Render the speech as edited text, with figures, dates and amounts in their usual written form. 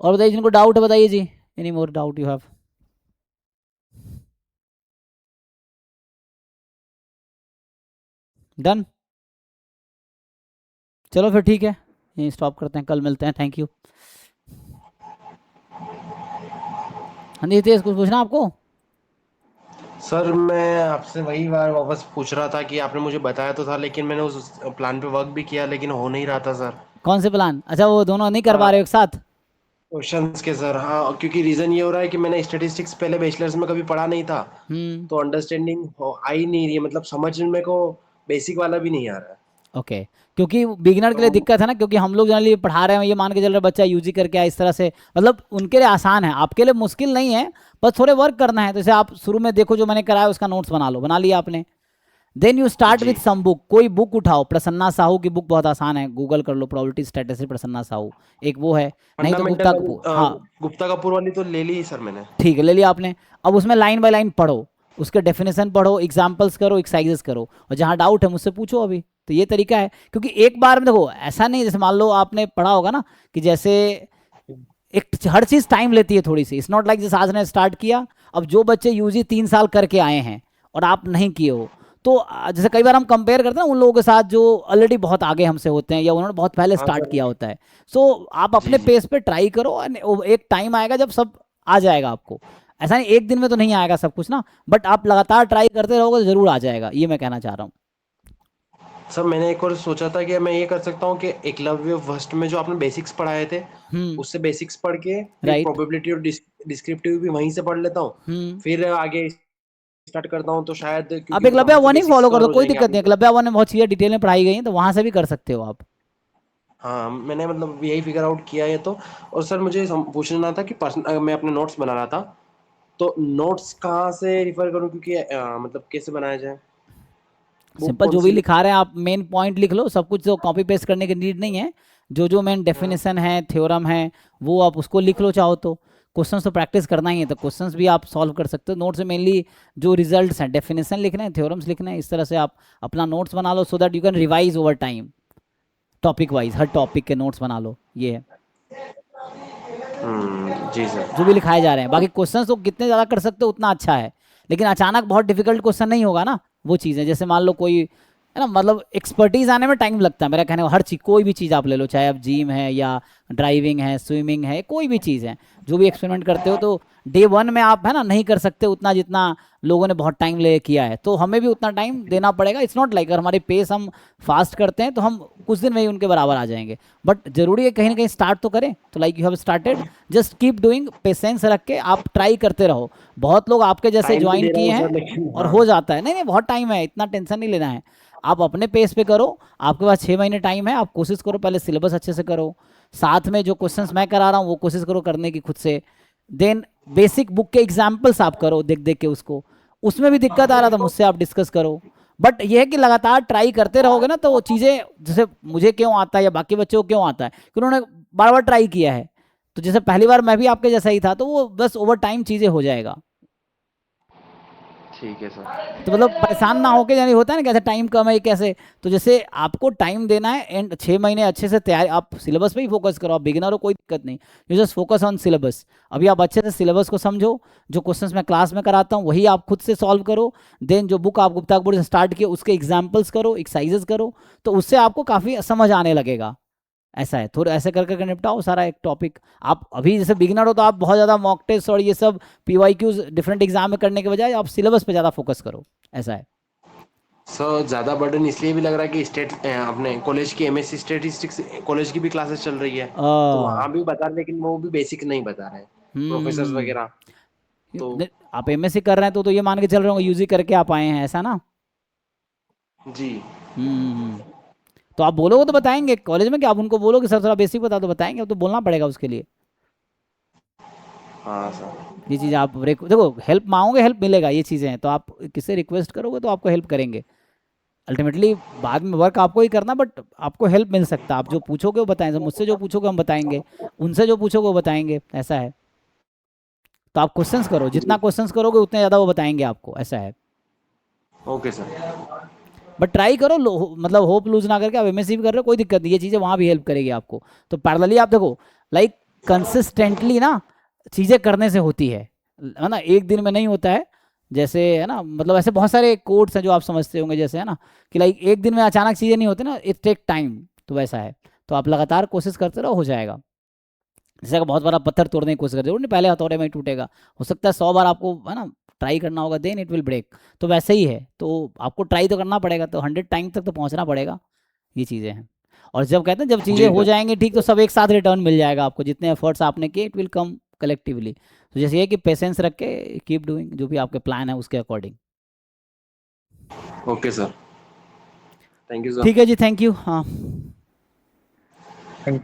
और बताइए जिनको डाउट है बताइए जी, any more doubt you have? Done, चलो फिर ठीक है, यहीं स्टॉप करते हैं, कल मिलते हैं, थैंक यू। हाँ जी हितेश, कुछ पूछना आपको? सर मैं आपसे वही बार वापस पूछ रहा था कि आपने मुझे बताया तो था, लेकिन मैंने उस प्लान पे वर्क भी किया लेकिन हो नहीं रहा था सर। कौन से प्लान? अच्छा वो दोनों नहीं कर पा हाँ, रहे हो एक साथ? क्वेश्चंस के सर, हाँ, क्योंकि रीजन ये हो रहा है कि मैंने स्टेटिस्टिक्स पहले बैचलर्स में कभी पढ़ा नहीं था, हम्म। तो अंडरस्टैंडिंग आ ही नहीं रही है, मतलब समझ में को बेसिक वाला भी नहीं आ रहा है। ओके, क्योंकि बिगिनर के लिए तो दिक्कत है ना, क्योंकि हम लोग जनरली पढ़ा रहे हैं, ये मान के चल रहे हैं बच्चा यूजी करके आए इस तरह से, मतलब उनके लिए आसान है, आपके लिए मुश्किल नहीं है, बस थोड़े वर्क करना है। तो जैसे आप शुरू में देखो जो मैंने कराया उसका नोट्स बना लो, बना लिया आपने, देन यू स्टार्ट विथ जी, सम बुक, कोई बुक उठाओ, प्रसन्ना साहू की बुक बहुत आसान है, गूगल कर लो प्रोबेबिलिटी स्टैटिस्टिक्स प्रसन्ना साहू, एक वो है, नहीं तो फंडामेंटल गुप्ता वाली कपूर, हाँ गुप्ता कपूर वाली तो ले ली सर मैंने। ठीक है ले लिया आपने। अब उसमें लाइन बाय लाइन पढ़ो, उसके डेफिनेशन पढ़ो, एग्जाम्पल्स करो, एक्सरसाइजेस करो, और जहाँ डाउट है मुझसे पूछो अभी। तो ये तरीका है, क्योंकि एक बार में देखो ऐसा नहीं, जैसे मान लो आपने पढ़ा होगा ना कि जैसे एक हर चीज़ टाइम लेती है थोड़ी सी, इट्स नॉट लाइक जैसे आज ने स्टार्ट किया, अब जो बच्चे यूजी 3 साल करके आए हैं और आप नहीं किए हो, तो जैसे कई बार हम कंपेयर करते हैं ना उन लोगों के साथ जो ऑलरेडी बहुत आगे हमसे होते हैं या उन्होंने बहुत पहले हाँ स्टार्ट सर। किया होता है। सो आप जी अपने जी। पेस पे ट्राई करो, और एक टाइम आएगा जब सब आ जाएगा आपको, ऐसा नहीं एक दिन में तो नहीं आएगा सब कुछ ना, बट आप लगातार ट्राई करते रहोगे तो जरूर आ जाएगा, ये मैं कहना चाह रहा हूँ। सर मैंने एक और सोचा था कि मैं ये कर सकता हूँ कि एकलव्य फर्स्ट में जो आपने बेसिक्स पढ़ाए थे, हम्म। उससे बेसिक्स पढ़ के फिर राइट। प्रोबेबिलिटी और डिस्क्रिप्टिव भी वहीं से पढ़ लेता हूँ, हम्म। फिर आगे स्टार्ट करता हूँ, तो शायद आप क्योंकि मतलब एकलव्य वहां से वन ही बेसिक्स फॉलो कर कवर दो, हो कोई जाएंगे दिक्कत आपने। नहीं, एकलव्य वन में बहुत चीज़ें डिटेल में पढ़ाई गई हैं, तो वहां से भी कर सकते हो आप। हाँ, मैंने मतलब यही फिगर आउट किया है तो। और सर मुझे पूछना था कि मैं अपने नोट्स बना रहा था, तो नोट्स कहाँ से रिफर करूँ, क्योंकि मतलब कैसे बनाया जाए, बुक सिंपल कौन जो भी सी लूँ? लिखा रहे हैं आप मेन पॉइंट लिख लो, सब कुछ तो कॉपी पेस्ट करने की नीड नहीं है, जो जो मेन हाँ। डेफिनेशन है, थ्योरम है, वो आप उसको लिख लो चाहो तो। क्वेश्चंस तो प्रैक्टिस करना ही है, तो क्वेश्चंस भी आप सॉल्व कर सकते हो नोट से, मेनली जो रिजल्ट्स हैं, डेफिनेशन लिखने हैं, थ्योरम्स लिखने हैं, इस तरह से आप अपना नोट्स बना लो, so that you can revise over time, topic wise हर टॉपिक के नोट्स बना लो, ये है जी सर। जो भी लिखाए जा रहे हैं। बाकी क्वेश्चंस तो कितने ज़्यादा कर सकते हो उतना अच्छा है, लेकिन अचानक बहुत डिफिकल्ट क्वेश्चन नहीं होगा ना, वो चीज़ है, जैसे मान लो कोई है ना, मतलब एक्सपर्टीज आने में टाइम लगता है, मेरा कहने का हर चीज़, कोई भी चीज़ आप ले लो, चाहे आप जिम है या ड्राइविंग है, स्विमिंग है, कोई भी चीज़ है, जो भी एक्सपेरिमेंट करते हो, तो डे वन में आप है ना नहीं कर सकते उतना जितना लोगों ने बहुत टाइम ले किया है, तो हमें भी उतना टाइम देना पड़ेगा। इट्स नॉट लाइक अगर हमारे पेस हम फास्ट करते हैं तो हम कुछ दिन में ही उनके बराबर आ जाएंगे, बट जरूरी है कहीं ना कहीं स्टार्ट तो करें, तो like you have started, just keep doing, patience रख के आप ट्राई करते रहो। बहुत लोग आपके जैसे टाइम तो ज्वाइन दे रहा किए हूँ हैं सर, लेकिन और हाँ। हो जाता है, नहीं नहीं बहुत टाइम है, इतना टेंशन नहीं लेना है, आप अपने पेस पे करो, आपके पास 6 महीने टाइम है, आप कोशिश करो पहले सिलेबस अच्छे से करो, साथ में जो क्वेश्चंस मैं करा रहा हूँ वो कोशिश करो करने की खुद से, देन बेसिक बुक के एग्जाम्पल्स आप करो देख देख के उसको, उसमें भी दिक्कत आ रहा था मुझसे आप डिस्कस करो, बट यह है कि लगातार ट्राई करते रहोगे ना, तो वो चीज़ें जैसे मुझे क्यों आता है या बाकी बच्चों को क्यों आता है कि उन्होंने बार बार ट्राई किया है, तो जैसे पहली बार मैं भी आपके जैसा ही था, तो वो बस ओवर टाइम चीज़ें हो जाएगा। ठीक है सर। तो मतलब परेशान ना होके, यानी होता है ना कैसे टाइम कम है कैसे, तो जैसे आपको टाइम देना है, एंड 6 महीने अच्छे से तैयारी, आप सिलेबस पे ही फोकस करो, आप बिगिनर हो कोई दिक्कत नहीं, you just focus on syllabus. अभी आप अच्छे से सिलेबस को समझो, जो क्वेश्चंस मैं क्लास में कराता हूँ वही आप खुद से सॉल्व करो, देन जो बुक आप गुप्ता बोर्ड से स्टार्ट किए उसके एग्जाम्पल्स करो, एक्सरसाइजेस करो, तो उससे आपको काफ़ी समझ आने लगेगा। ऐसा है, थोड़ा ऐसे कर करके निपटाओ सारा एक टॉपिक। आप अभी जैसे बिगिनर हो तो आप बहुत ज़्यादा मॉक टेस्ट और ये सब पीवाईक्यूज डिफरेंट एग्जाम में करने के बजाय आप सिलेबस पे ज़्यादा फोकस करो, ऐसा है। सर ज्यादा बर्डन इसलिए भी लग रहा है कि अपने कॉलेज की एमएससी स्टेटिस्टिक्स कॉलेज की भी क्लासेस चल रही है, तो आ, वहां भी बता रहे, लेकिन वो भी बेसिक नहीं बता रहे प्रोफेसर वगैरह। तो आप एमएससी कर रहे हैं तो ये मान के चल रहे होंगे यूजी करके आप आए हैं, ऐसा ना? जी। तो आप बोलोगे तो बताएंगे कॉलेज में, कि आप उनको बोलो कि सर थोड़ा बेसिक बता दो, बताएंगे, अब तो बोलना पड़ेगा उसके लिए। हाँ सर। ये चीज़ आप देखो, हेल्प मांगोगे हेल्प मिलेगा, ये चीज़ें हैं, तो आप किससे रिक्वेस्ट करोगे तो आपको हेल्प करेंगे, अल्टीमेटली बाद में वर्क आपको ही करना, बट आपको हेल्प मिल सकता है, आप जो पूछोगे वो बताएंगे, मुझसे जो पूछोगे हम बताएंगे, उनसे जो पूछोगे वो बताएंगे, ऐसा है। तो आप क्वेश्चंस करो, जितना जी। क्वेश्चंस करोगे उतने ज़्यादा वो बताएंगे आपको, ऐसा है। Okay sir. बट ट्राई करो, मतलब होप लूज ना करके, आप एमएससी भी कर रहे हो कोई दिक्कत नहीं, ये चीज़ें वहाँ भी हेल्प करेगी आपको, तो पैरेलली आप देखो, लाइक कंसिस्टेंटली ना चीज़ें करने से होती है ना, एक दिन में नहीं होता है। जैसे है ना, मतलब ऐसे बहुत सारे कोड्स हैं जो आप समझते होंगे, जैसे है ना कि लाइक एक दिन में अचानक चीज़ें नहीं होती ना, इट टेक टाइम। तो वैसा है, तो आप लगातार कोशिश करते रहो, हो जाएगा। जैसे अगर बहुत बड़ा पत्थर तोड़ने की कोशिश करते हो, नहीं पहले हथौड़े में ही टूटेगा, हो सकता है 100 बार आपको है ना ट्राई करना होगा, देन इट विल ब्रेक। तो वैसे ही है, तो आपको ट्राई तो करना पड़ेगा, तो 100 टाइम तक तो पहुंचना पड़ेगा। ये चीज़ें हैं। और जब कहते हैं जब चीज़ें जी हो सर। जाएंगी ठीक, तो सब एक साथ रिटर्न मिल जाएगा आपको, जितने एफर्ट्स आपने किए इट विल कम कलेक्टिवली। तो जैसे ये कि पेशेंस रख के कीप डूइंग जो भी आपके प्लान है उसके according. Okay sir, thank you sir. ठीक है जी, थैंक यू। हाँ। थैंक